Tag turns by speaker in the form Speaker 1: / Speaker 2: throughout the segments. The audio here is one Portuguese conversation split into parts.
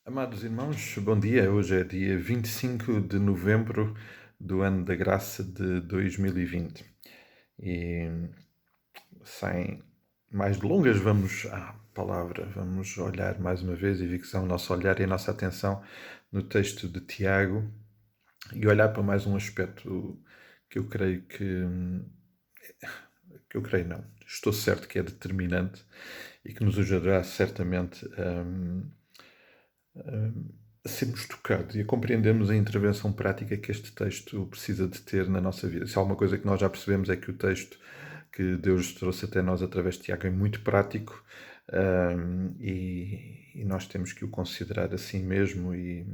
Speaker 1: Amados irmãos, bom dia. Hoje é dia 25 de novembro do ano da graça de 2020. E sem mais delongas, vamos à palavra. Vamos olhar mais uma vez e fixar o nosso olhar e a nossa atenção no texto de Tiago e olhar para mais um aspecto que eu creio que eu creio não, estou certo que é determinante e que nos ajudará certamente a sermos tocados e a compreendermos a intervenção prática que este texto precisa de ter na nossa vida. Se há alguma coisa que nós já percebemos é que o texto que Deus trouxe até nós através de Tiago é muito prático, e nós temos que o considerar assim mesmo e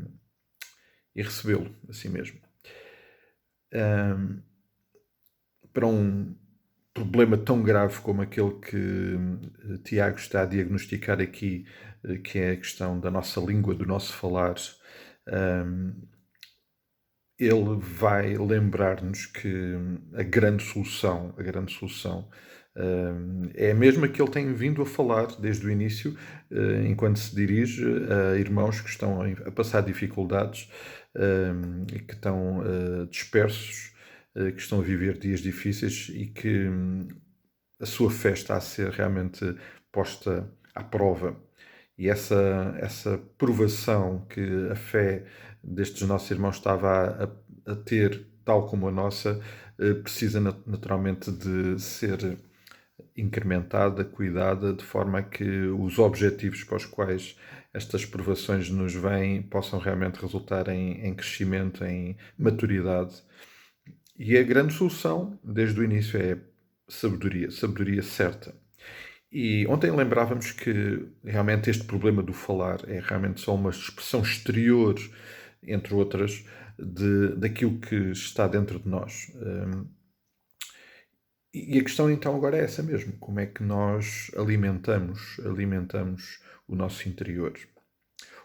Speaker 1: recebê-lo assim mesmo. Para um problema tão grave como aquele que Tiago está a diagnosticar aqui, que é a questão da nossa língua, do nosso falar, ele vai lembrar-nos que a grande solução é a mesma que ele tem vindo a falar desde o início, enquanto se dirige a irmãos que estão a passar dificuldades e que estão dispersos, que estão a viver dias difíceis e que a sua fé está a ser realmente posta à prova. E essa provação que a fé destes nossos irmãos estava a ter, tal como a nossa, precisa naturalmente de ser incrementada, cuidada, de forma a que os objetivos para os quais estas provações nos vêm possam realmente resultar em crescimento, em maturidade. E a grande solução, desde o início, é sabedoria, sabedoria certa. E ontem lembrávamos que realmente este problema do falar é realmente só uma expressão exterior, entre outras, daquilo que está dentro de nós. E a questão então agora é essa mesmo: como é que nós alimentamos o nosso interior?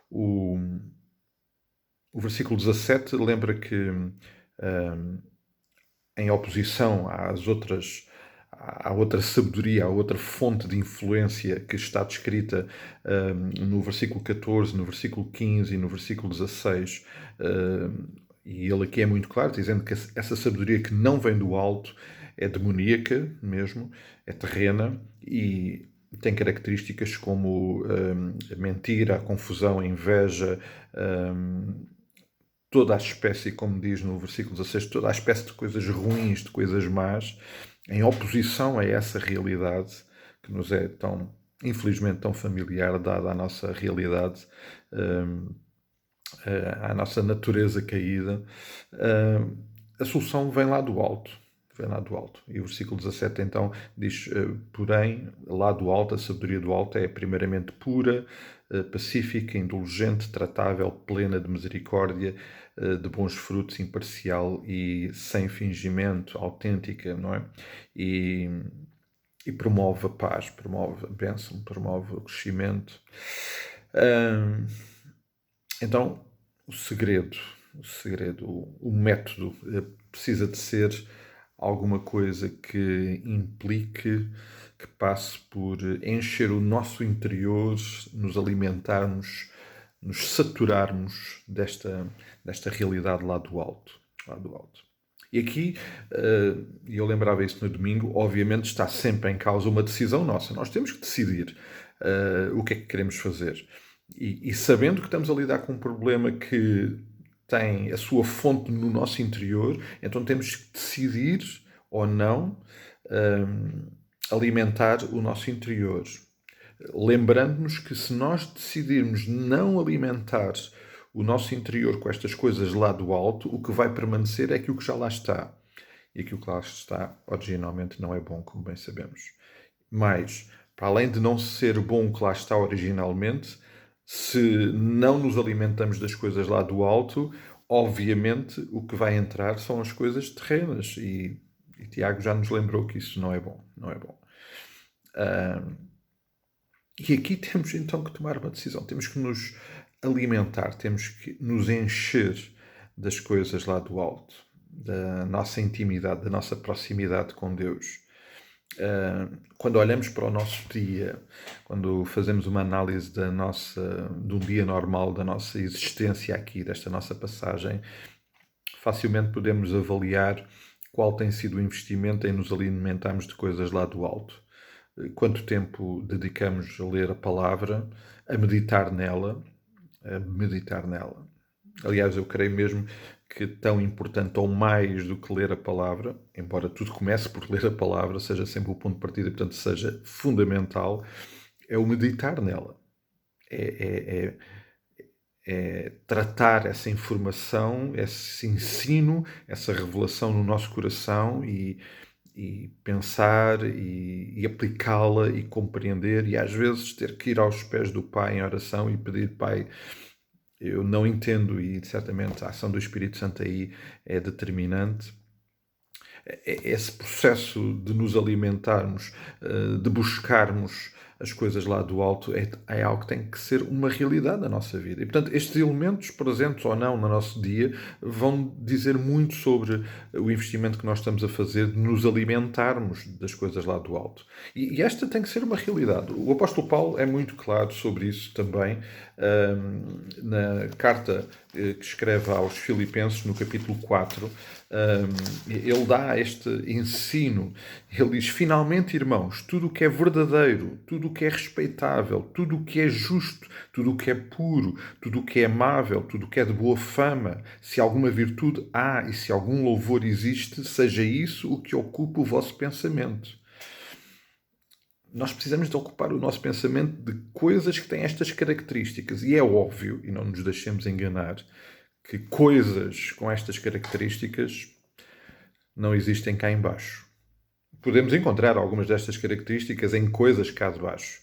Speaker 1: O, o versículo 17 lembra que, em oposição à outra sabedoria, à outra fonte de influência que está descrita no versículo 14, no versículo 15 e no versículo 16, e ele aqui é muito claro, dizendo que essa sabedoria que não vem do alto é demoníaca mesmo, é terrena e tem características como a mentira, a confusão, a inveja, toda a espécie, como diz no versículo 16, toda a espécie de coisas ruins, de coisas más, em oposição a essa realidade que nos é tão, infelizmente, tão familiar, dada a nossa realidade, à nossa natureza caída. A solução vem lá do alto. Vem lá do alto. E o versículo 17 então diz: porém, lá do alto, a sabedoria do alto é primeiramente pura, pacífica, indulgente, tratável, plena de misericórdia, de bons frutos, imparcial e sem fingimento, autêntica, não é? E promove a paz, promove a bênção, promove o crescimento. Então, o segredo, o método precisa de ser alguma coisa que implique, que passe por encher o nosso interior, nos alimentarmos, nos saturarmos desta realidade lá do alto. Lá do alto. E aqui, eu lembrava isso no domingo, obviamente está sempre em causa uma decisão nossa. Nós temos que decidir o que é que queremos fazer. E sabendo que estamos a lidar com um problema que tem a sua fonte no nosso interior, então temos que decidir ou não alimentar o nosso interior. Lembrando-nos que se nós decidirmos não alimentar o nosso interior com estas coisas lá do alto, o que vai permanecer é aquilo que já lá está. E aquilo que lá está, originalmente, não é bom, como bem sabemos. Mas, para além de não ser bom o que lá está originalmente, se não nos alimentamos das coisas lá do alto, obviamente o que vai entrar são as coisas terrenas. E Tiago já nos lembrou que isso não é bom. Não é bom. E aqui temos então que tomar uma decisão. Temos que nos alimentar, temos que nos encher das coisas lá do alto, da nossa intimidade, da nossa proximidade com Deus. Quando olhamos para o nosso dia, quando fazemos uma análise de um dia normal, da nossa existência aqui, desta nossa passagem, facilmente podemos avaliar qual tem sido o investimento em nos alimentarmos de coisas lá do alto. Quanto tempo dedicamos a ler a palavra, a meditar nela, a meditar nela. Aliás, eu creio mesmo que tão importante ou mais do que ler a palavra, embora tudo comece por ler a palavra, seja sempre o ponto de partida e, portanto, seja fundamental, é o meditar nela. É tratar essa informação, esse ensino, essa revelação no nosso coração e pensar e aplicá-la e compreender e às vezes ter que ir aos pés do Pai em oração e pedir: Pai, eu não entendo, e certamente a ação do Espírito Santo aí é determinante. Esse processo de nos alimentarmos, de buscarmos as coisas lá do alto, é algo que tem que ser uma realidade na nossa vida. E, portanto, estes elementos, presentes ou não no nosso dia, vão dizer muito sobre o investimento que nós estamos a fazer de nos alimentarmos das coisas lá do alto. E esta tem que ser uma realidade. O apóstolo Paulo é muito claro sobre isso também, na carta que escreve aos Filipenses, no capítulo 4, ele dá este ensino. Ele diz: finalmente, irmãos, tudo o que é verdadeiro, tudo o que é respeitável, tudo o que é justo, tudo o que é puro, tudo o que é amável, tudo o que é de boa fama, se alguma virtude há e se algum louvor existe, seja isso o que ocupe o vosso pensamento. Nós precisamos de ocupar o nosso pensamento de coisas que têm estas características. E é óbvio, e não nos deixemos enganar, que coisas com estas características não existem cá em baixo. Podemos encontrar algumas destas características em coisas cá de baixo.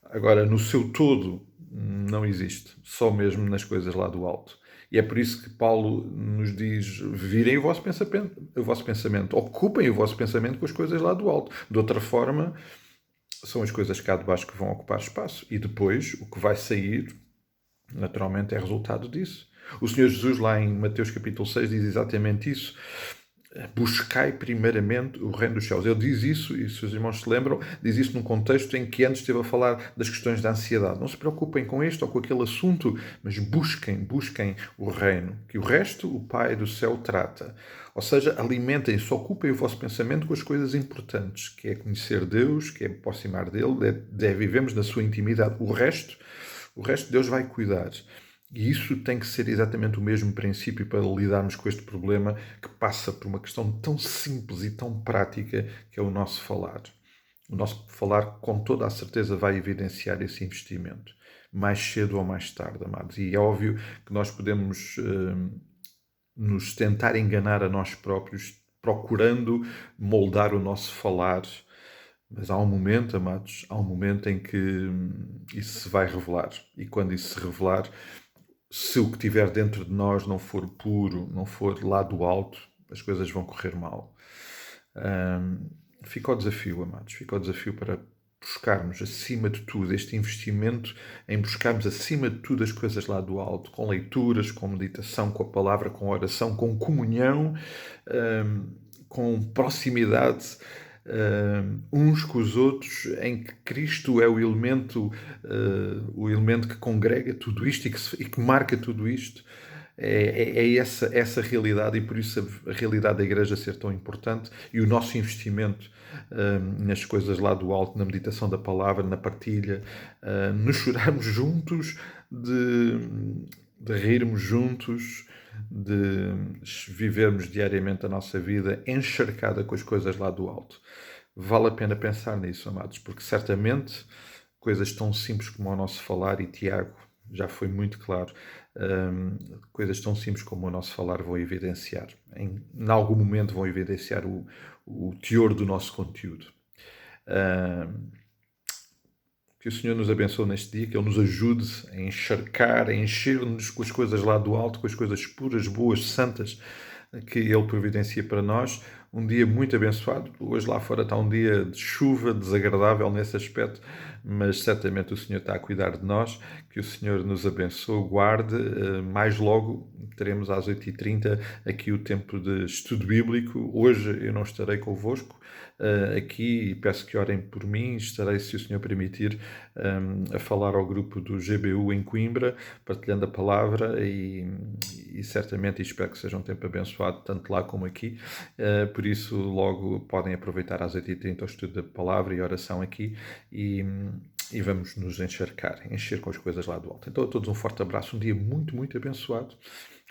Speaker 1: Agora, no seu todo, não existe. Só mesmo nas coisas lá do alto. E é por isso que Paulo nos diz: virem o vosso pensamento, ocupem o vosso pensamento com as coisas lá do alto. De outra forma, são as coisas cá de baixo que vão ocupar espaço. E depois, o que vai sair, naturalmente, é resultado disso. O Senhor Jesus, lá em Mateus capítulo 6, diz exatamente isso: buscai primeiramente o reino dos céus. Ele diz isso, e se os irmãos se lembram, diz isso num contexto em que antes esteve a falar das questões da ansiedade. Não se preocupem com este ou com aquele assunto, mas busquem o reino, que o resto o Pai do céu trata. Ou seja, alimentem-se, ocupem o vosso pensamento com as coisas importantes, que é conhecer Deus, que é aproximar dele, vivemos na sua intimidade. O resto Deus vai cuidar. E isso tem que ser exatamente o mesmo princípio para lidarmos com este problema, que passa por uma questão tão simples e tão prática, que é o nosso falar. O nosso falar, com toda a certeza, vai evidenciar esse investimento, mais cedo ou mais tarde, amados. E é óbvio que nós podemos nos tentar enganar a nós próprios, procurando moldar o nosso falar. Mas há um momento, amados, há um momento em que isso se vai revelar. E quando isso se revelar, se o que tiver dentro de nós não for puro, não for lá do alto, as coisas vão correr mal. Fica o desafio, amados, fica o desafio para buscarmos acima de tudo este investimento em buscarmos acima de tudo as coisas lá do alto, com leituras, com meditação, com a palavra, com oração, com comunhão, com proximidade uns com os outros, em que Cristo é o elemento que congrega tudo isto e que marca tudo isto. É essa realidade, e por isso a realidade da Igreja ser tão importante, e o nosso investimento nas coisas lá do alto, na meditação da palavra, na partilha, nos chorarmos juntos, de rirmos juntos, de vivermos diariamente a nossa vida encharcada com as coisas lá do alto. Vale a pena pensar nisso, amados, porque certamente coisas tão simples como o nosso falar, e Tiago já foi muito claro, coisas tão simples como o nosso falar vão evidenciar, em algum momento vão evidenciar o teor do nosso conteúdo. Que o Senhor nos abençoe neste dia, que Ele nos ajude a encharcar, a encher-nos com as coisas lá do alto, com as coisas puras, boas, santas, que Ele providencia para nós. Um dia muito abençoado. Hoje lá fora está um dia de chuva, desagradável nesse aspecto, mas certamente o Senhor está a cuidar de nós, que o Senhor nos abençoe, guarde. Mais logo teremos às 8h30 aqui o tempo de estudo bíblico. Hoje eu não estarei convosco aqui e peço que orem por mim. Estarei, se o Senhor permitir, a falar ao grupo do GBU em Coimbra, partilhando a palavra e certamente espero que seja um tempo abençoado, tanto lá como aqui. Por isso, logo podem aproveitar às 8h30 o estudo da palavra e oração aqui e vamos nos encher com as coisas lá do alto. Então, a todos um forte abraço, um dia muito, muito abençoado.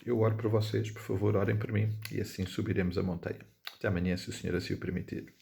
Speaker 1: Eu oro por vocês, por favor, orem por mim e assim subiremos a montanha. Até amanhã, se o Senhor assim o permitir.